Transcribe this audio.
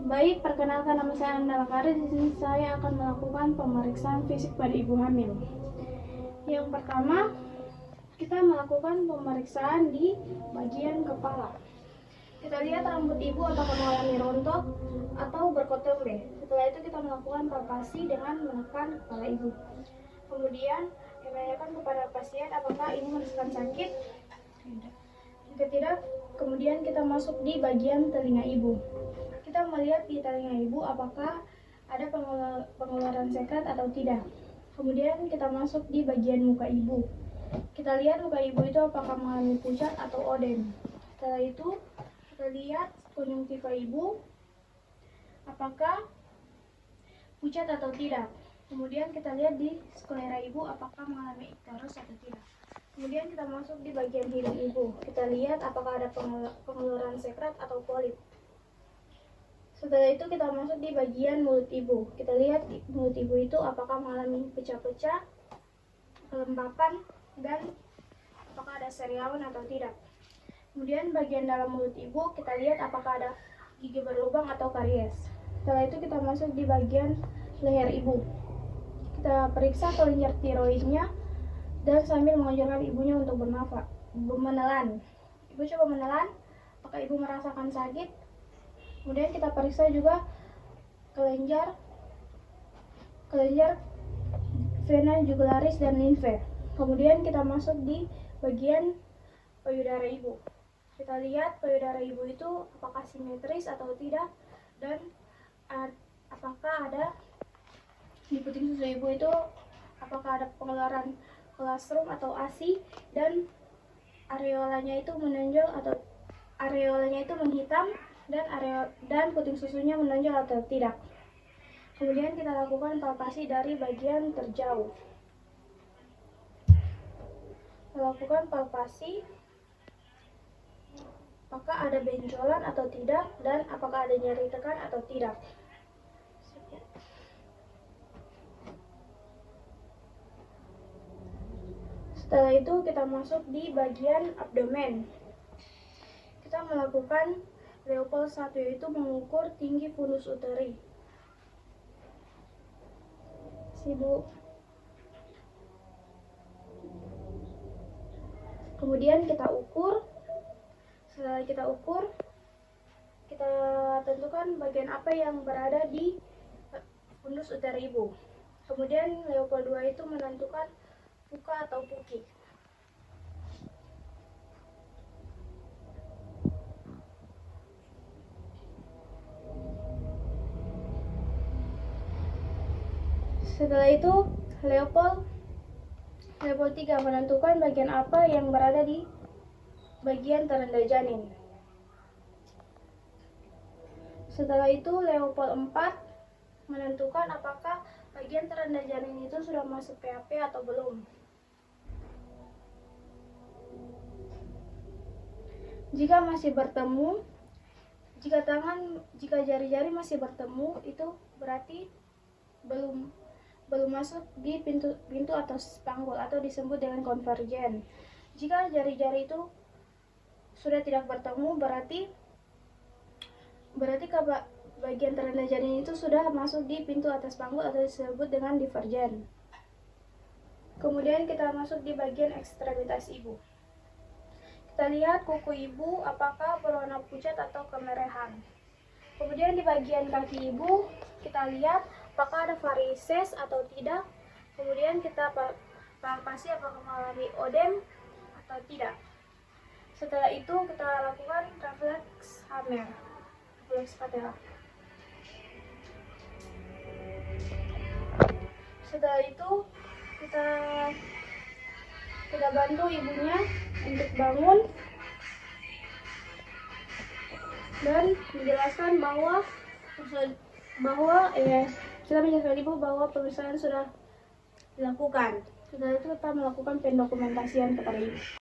Baik, perkenalkan nama saya Andala Karin. Di sini saya akan melakukan pemeriksaan fisik pada ibu hamil. Yang pertama, kita melakukan pemeriksaan di bagian kepala. Kita lihat rambut ibu apakah mengalami rontok atau berkotombe. Setelah itu kita melakukan palpasi dengan menekan kepala ibu. Kemudian kita tanyakan kepada pasien apakah ibu merasakan sakit. Jika tidak, kemudian kita masuk di bagian telinga ibu. Kita melihat di telinga ibu apakah ada pengeluaran sekret atau tidak. Kemudian kita masuk di bagian muka ibu. Kita lihat muka ibu itu apakah mengalami pucat atau odem. Setelah itu kita lihat konjungtiva ibu apakah pucat atau tidak. Kemudian kita lihat di sklera ibu apakah mengalami ikteros atau tidak. Kemudian kita masuk di bagian hidung ibu. Kita lihat apakah ada pengeluaran sekret atau polip. Setelah itu kita masuk di bagian mulut ibu. Kita lihat di mulut ibu itu apakah mengalami pecah-pecah, kelembapan, dan apakah ada sariawan atau tidak. Kemudian bagian dalam mulut ibu kita lihat apakah ada gigi berlubang atau karies. Setelah itu kita masuk di bagian leher ibu. Kita periksa kelenjar tiroidnya dan sambil menganjurkan ibunya untuk menelan. Ibu coba menelan, apakah ibu merasakan sakit? Kemudian kita periksa juga kelenjar vena jugularis dan limfe. Kemudian kita masuk di bagian payudara ibu. Kita lihat payudara ibu itu apakah simetris atau tidak, dan apakah ada di puting susu ibu itu apakah ada pengeluaran kolostrum atau ASI, dan areolanya itu menonjol atau areolanya itu menghitam, dan puting susunya menonjol atau tidak. Kemudian kita lakukan palpasi dari bagian terjauh. Kita lakukan palpasi apakah ada benjolan atau tidak, dan apakah ada nyeri tekan atau tidak. Setelah itu kita masuk di bagian abdomen. Kita melakukan Leopold 1, yaitu mengukur tinggi fundus uteri. Kemudian kita ukur. Setelah kita ukur, kita tentukan bagian apa yang berada di fundus uteri ibu. Kemudian Leopold 2 itu menentukan puka atau puki. Setelah itu Leopold 3 menentukan bagian apa yang berada di bagian terendah janin. Setelah itu Leopold 4 menentukan apakah bagian terendah janin itu sudah masuk PAP atau belum. Jika masih bertemu, jika jari-jari masih bertemu, itu berarti belum masuk di pintu atau spanggul atau disebut dengan konvergen. Jika jari-jari itu sudah tidak bertemu, berarti bagian terendah janin itu sudah masuk di pintu atas spanggul atau disebut dengan divergen. Kemudian kita masuk di bagian ekstremitas ibu. Kita lihat kuku ibu apakah berwarna pucat atau kemerahan. Kemudian di bagian kaki ibu kita lihat apakah ada varises atau tidak. Kemudian kita palpasi apakah mengalami odem atau tidak. Setelah itu kita lakukan refleks Hammer, refleks patella. Setelah itu kita bantu ibunya untuk bangun dan menjelaskan kita menjelaskan ibu bahwa pemeriksaan sudah dilakukan. Setelah itu kita melakukan pendokumentasian kepada ibu.